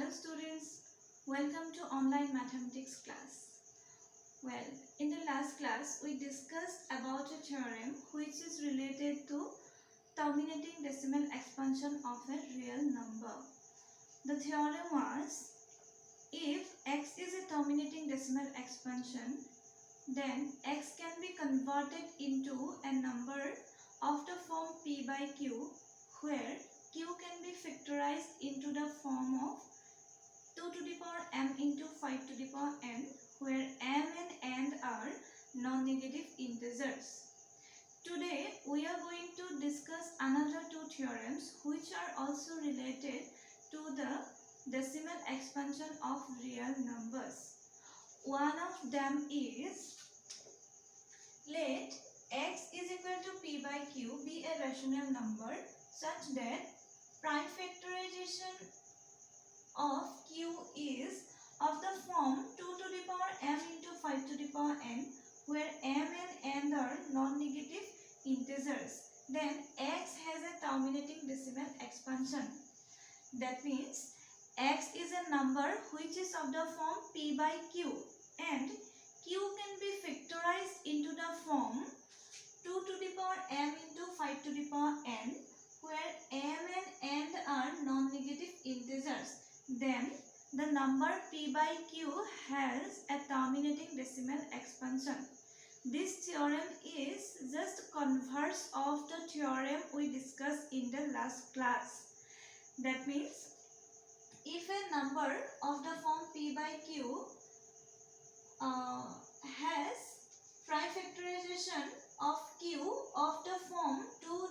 Hello students, welcome to online mathematics class. Well, in the last class we discussed about a theorem which is related to terminating decimal expansion of a real number. The theorem was, if x is a terminating decimal expansion, then x can be converted into a number of the form p by q, where q can be factorized into the form of 2 to the power m into 5 to the power n, where m and n are non-negative integers. Today we are going to discuss another two theorems which are also related to the decimal expansion of real numbers. One of them is, let x is equal to p by q be a rational number such that prime factorization of q is of the form 2 to the power m into 5 to the power n, where m and n are non-negative integers. Then x has a terminating decimal expansion. That means x is a number which is of the form p by q, and q can be factorized into the form 2 to the power m into 5 to the power n, where m and n are non-negative integers. Then the number p by q has a terminating decimal expansion. This theorem is just converse of the theorem we discussed in the last class. That means if a number of the form p by q has prime factorization of q of the form 2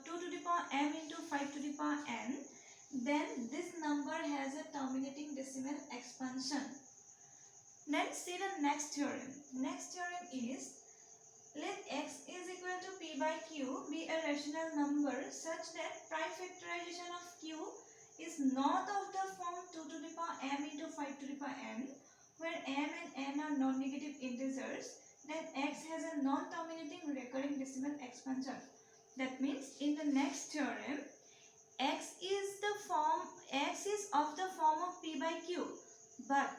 to the power m into 5 to the power n, then this number has a terminating decimal expansion. Let's see the next theorem. Next theorem is, let x is equal to p by q be a rational number such that prime factorization of q is not of the form 2 to the power m into 5 to the power n, where m and n are non-negative integers. Then x has a non-terminating recurring decimal expansion. That means in the next theorem, x is of the form of p by q, but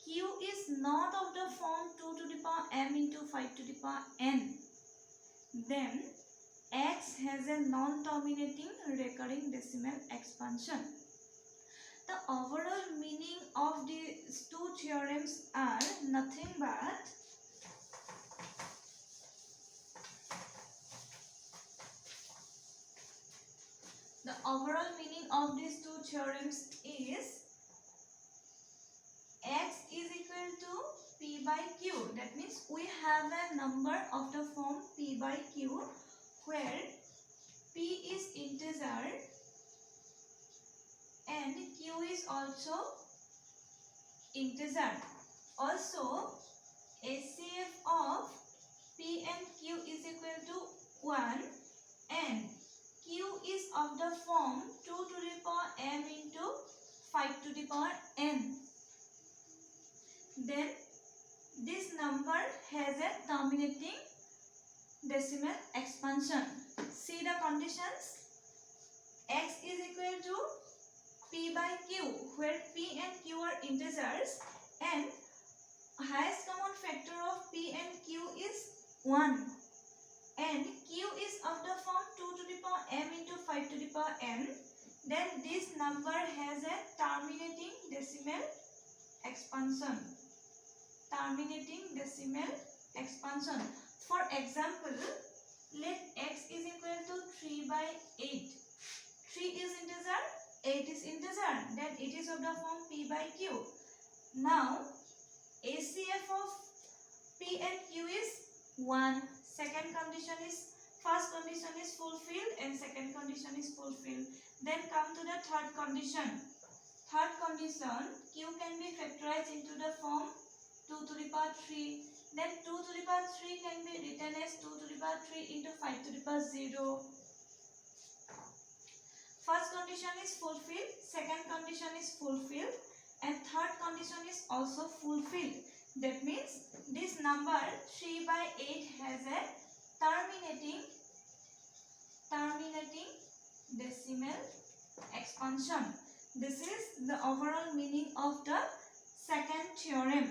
q is not of the form 2 to the power m into 5 to the power n. Then x has a non-terminating recurring decimal expansion. The overall meaning of these two theorems are nothing but x is equal to p by q. That means we have a number of the form p by q where p is integer and q is also integer. Also, HCF of p and q is equal to 1, and q is of the form 2 to the power m into 5 to the power n. Then this number has a terminating decimal expansion. See the conditions. X is equal to p by q, where p and q are integers, and highest common factor of p and q is 1, and q is of the form 2 to the power m into 5 to the power n. Then this number has a terminating decimal expansion. For example, let x is equal to 3 by 8. 3 is integer, 8 is integer, then it is of the form p by q. Now HCF of p and q is 1. First condition is fulfilled and second condition is fulfilled. Then come to the third condition. Q can be factorized into the form 2 to the power 3. Then 2 to the power 3 can be written as 2 to the power 3 into 5 to the power 0. First condition is fulfilled, second condition is fulfilled, and third condition is also fulfilled. That means this number 3 by 8 has a terminating decimal expansion. This is the overall meaning of the second theorem.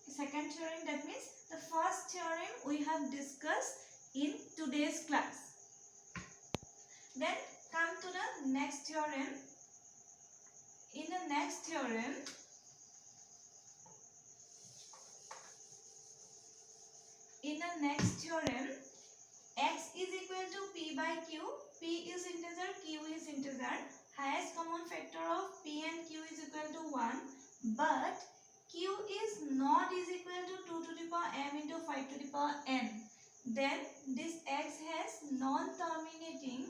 Second theorem, that means the first theorem we have discussed in today's class. Then come to the next theorem. In the next theorem, x is equal to p by q. P is integer, q is integer. Highest common factor of p and q is equal to 1. But q is not is equal to 2 to the power m into 5 to the power n. Then this x has non-terminating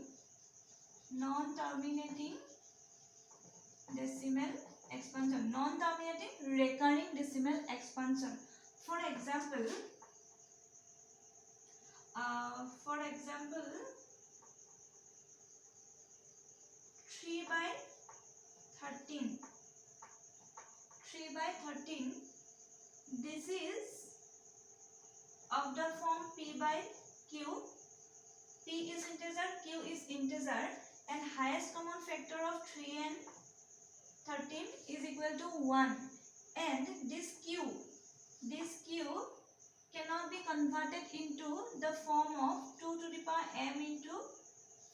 decimal expansion, non-terminating recurring decimal expansion. For example, 3 by 13. This is of the form p by q. P is integer, q is integer, and highest common factor of 3 and 13 is equal to 1. And this q cannot be converted into the form of 2 to the power m into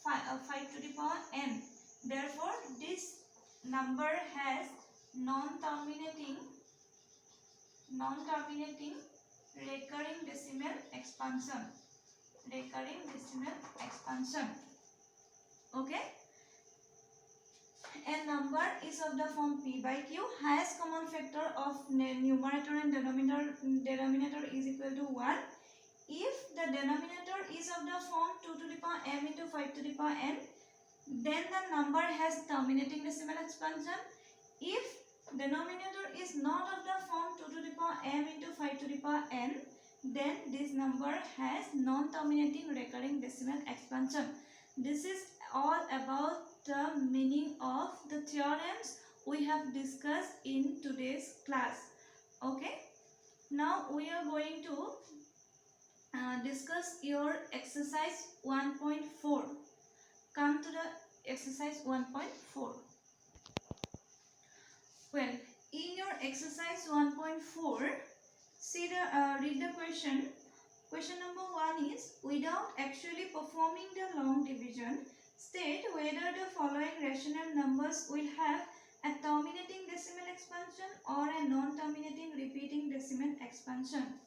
5 to the power n. Therefore, this number has non-terminating recurring decimal expansion. Okay. And number is of the form p by q. Highest common factor of numerator and denominator is equal to 1. If the denominator is of the form 2 to the power m into 5 to the power n, then the number has terminating decimal expansion. If denominator is not of the form 2 to the power m into 5 to the power n, then this number has non-terminating recurring decimal expansion. This is all about the meaning of the theorems we have discussed in today's class. Okay. Now we are going to discuss your exercise 1.4. Come to the exercise 1.4. Well, in your exercise 1.4, see the read the question. Question number 1 is, without actually performing the long division, state whether the following rational numbers will have a terminating decimal expansion or a non-terminating repeating decimal expansion.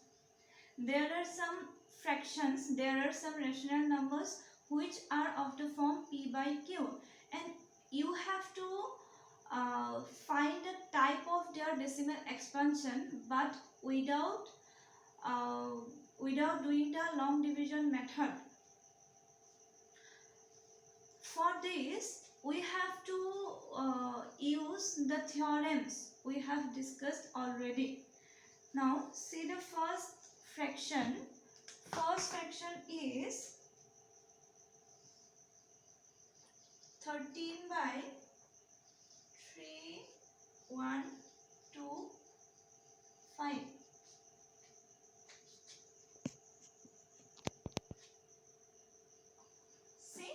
There are some fractions, there are some rational numbers which are of the form p by q, and you have to find the type of their decimal expansion, but without doing the long division method. For this, we have to use the theorems we have discussed already. Now, see the first fraction. First fraction is 13 by 3, 1, 2, 5. See,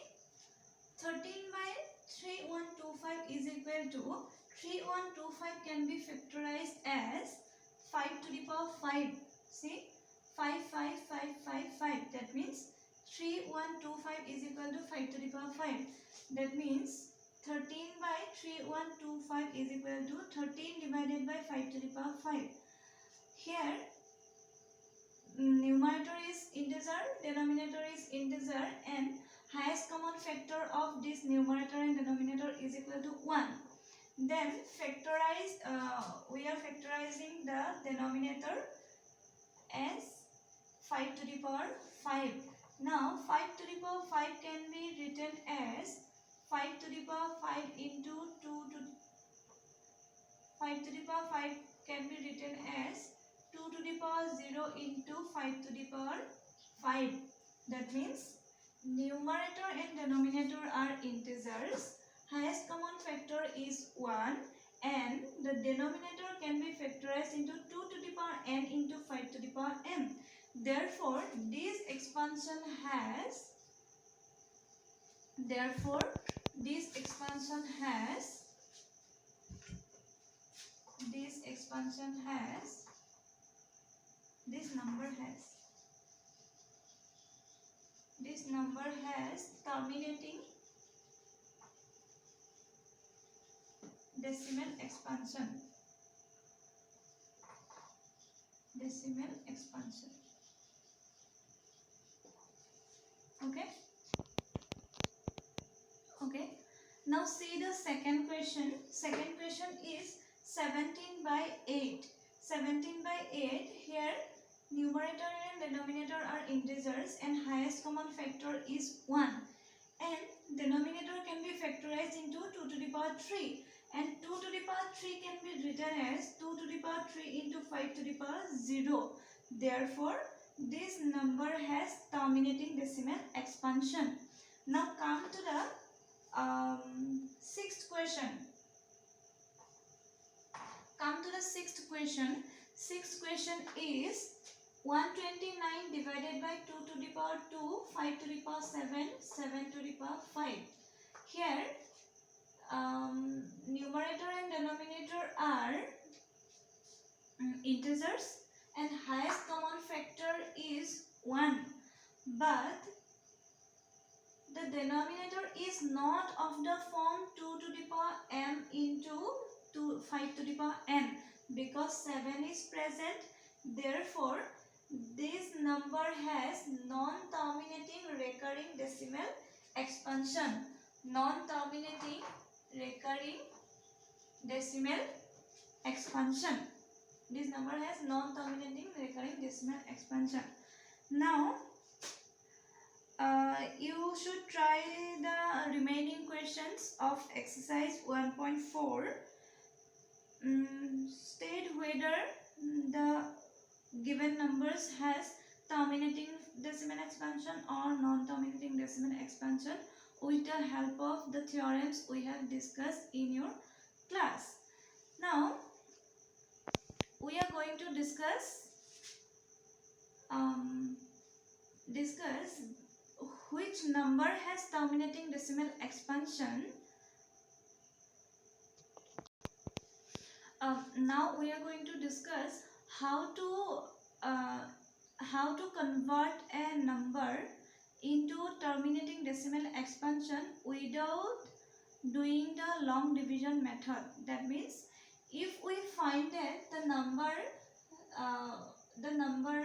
13 by 3, 1, 2, 5 is equal to 3, 1, 2, 5 can be factorized as 5 to the power 5. See, 5, 5, 5, 5, 5. That means 3, 1, 2, 5 is equal to 5 to the power 5. That means 13 by 3, 1, 2, 5 is equal to 13 divided by 5 to the power 5. Here, numerator is integer, denominator is integer, and highest common factor of this numerator and denominator is equal to 1. Then we are factorizing the denominator as 5 to the power 5. Now 5 to the power 5 can be written as 5 to the power 5 into 2 to 5 to the power 5 can be written as 2 to the power 0 into 5 to the power 5. That means numerator and denominator are integers. Highest common factor is 1, and the denominator can be factorized into 2 to the power n into 5 to the power m. Therefore, this expansion has expansion has, this number has terminating decimal expansion. Okay. Now see the second question. Second question is 17 by 8. 17 by 8. Here numerator and denominator are integers and highest common factor is 1. And denominator can be factorized into 2 to the power 3. And 2 to the power 3 can be written as 2 to the power 3 into 5 to the power 0. Therefore, this number has terminating decimal expansion. Now come to the sixth question. Sixth question is 129 divided by 2 to the power 2, 5 to the power 7, 7 to the power 5. Here numerator and denominator are integers and highest common factor is 1, but the denominator is not of the form 2 to the power m into 5 to the power n, because 7 is present. Therefore, this number has non-terminating recurring decimal expansion. Non-terminating recurring decimal expansion. This number has non-terminating recurring decimal expansion. Now, you should try the remaining questions of exercise 1.4. State whether the given numbers has terminating decimal expansion or non-terminating decimal expansion with the help of the theorems we have discussed in your class. Now, we are going to discuss which number has terminating decimal expansion. Now we are going to discuss how to convert a number into terminating decimal expansion without doing the long division method. That means, if we find that the number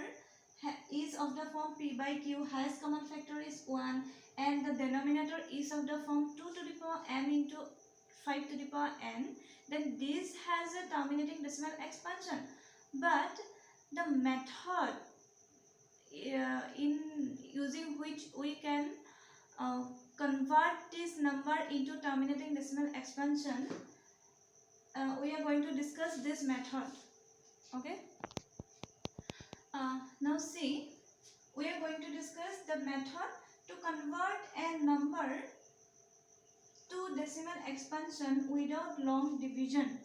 is of the form p by q, highest common factor is 1, and the denominator is of the form 2 to the power m into 5 to the power n, then this has a terminating decimal expansion. But the method in using which we can convert this number into terminating decimal expansion, we are going to discuss this method. Okay. Now see, we are going to discuss the method to convert a number to decimal expansion without long division.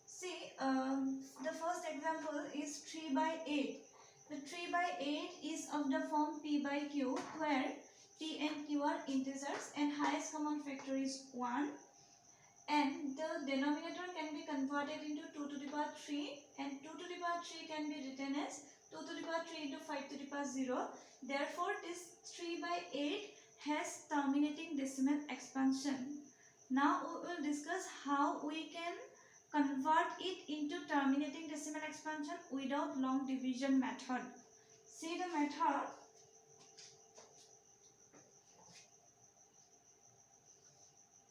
See, the first example is 3 by 8. The 3 by 8 is of the form p by q, where p and q are integers and highest common factor is 1. And the denominator can be converted into 2 to the power 3, and 2 to the power 3 can be written as 2 to the power 3 into 5 to the power 0. Therefore, this 3 by 8 has terminating decimal expansion. Now we will discuss how we can convert it into terminating decimal expansion without long division method. See the method.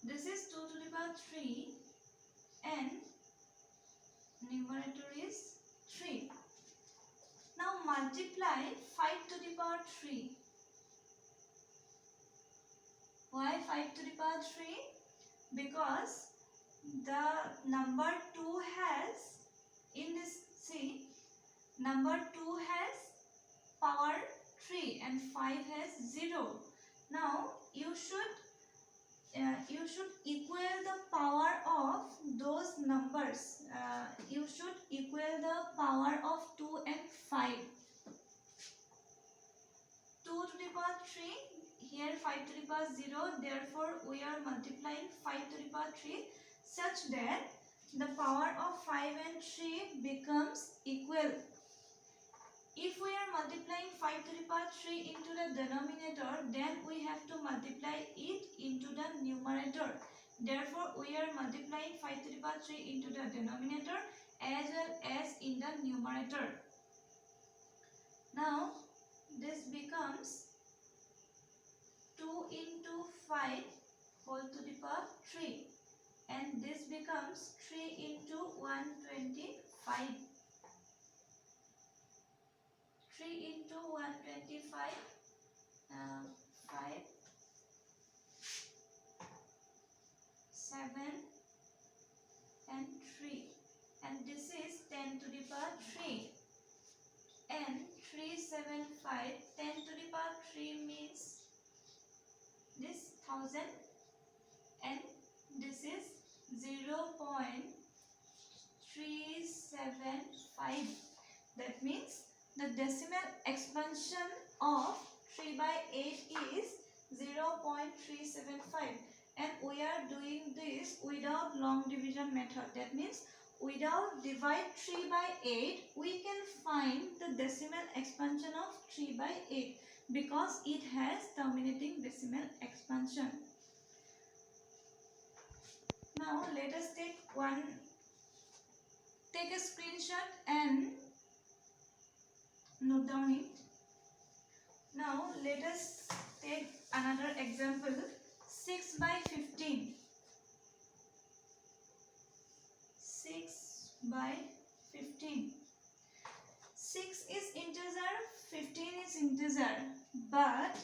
This is 2 to the power 3 and numerator is 3. Now multiply 5 to the power 3. Why 5 to the power 3? Because the number 2 has, in this, see, number 2 has power 3 and 5 has 0. Now you should equal the power of those numbers. You should equal the power of 2 and 5. 2 to the power 3, here 5 to the power 0. Therefore, we are multiplying 5 to the power 3 such that the power of 5 and 3 becomes equal. If we are multiplying 5 to the power 3 into the denominator, then we have to multiply it into the numerator. Therefore, we are multiplying 5 to the power 3 into the denominator as well as in the numerator. Now, this becomes 2 into 5 whole to the power 3, and this becomes 3 into 125. 3 into 125, 5, 7 and 3, and this is 10 to the power 3, and 3, 7, 5, 10 to the power 3 means this 1000, and this is 0.375. That means the decimal expansion of 3 by 8 is 0.375, and we are doing this without long division method. That means without divide 3 by 8 we can find the decimal expansion of 3 by 8 because it has terminating decimal expansion. Now let us take a screenshot and note down it. Now let us take another example. 6 by 15. 6 by 15. 6 is integer, 15 is integer, but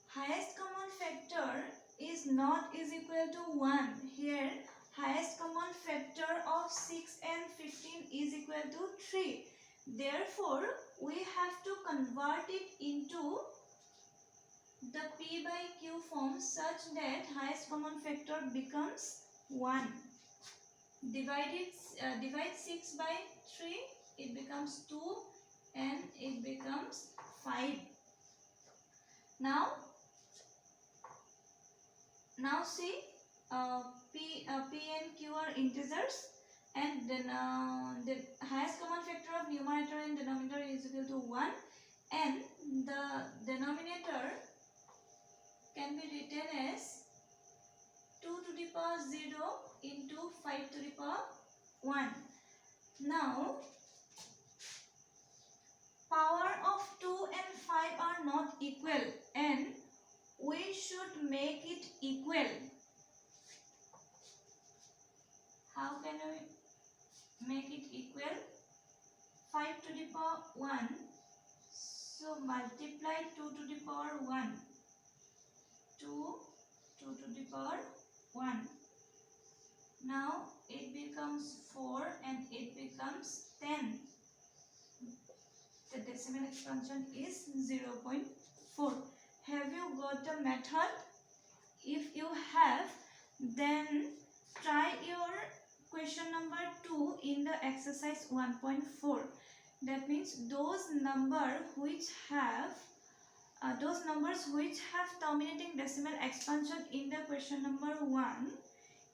highest common factor is not is equal to 1. Here highest common factor of 6 and 15 is equal to 3. Therefore, we have to convert it into the P by Q form such that highest common factor becomes 1. Divide 6 by 3, it becomes 2 and it becomes 5. Now see, P and Q are integers, and then the highest common factor of numerator and denominator is equal to 1, and the denominator can be written as 2 to the power 0 into 5 to the power 1. Now, power of 2 and 5 are not equal, and we should make it equal. How can we make it equal? 5 to the power 1. So multiply 2 to the power 1. 2 to the power 1. Now it becomes 4 and it becomes 10. The decimal expansion is 0.4. Have you got the method? If you have, then try your question number 2 in the exercise 1.4. That means those numbers which have terminating decimal expansion in the question number 1,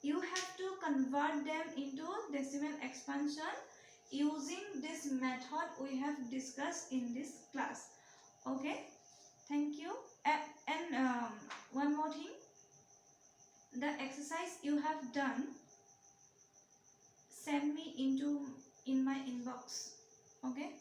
you have to convert them into decimal expansion using this method we have discussed in this class. Okay, thank you. And one more thing, the exercise you have done, send me in my inbox. Okay.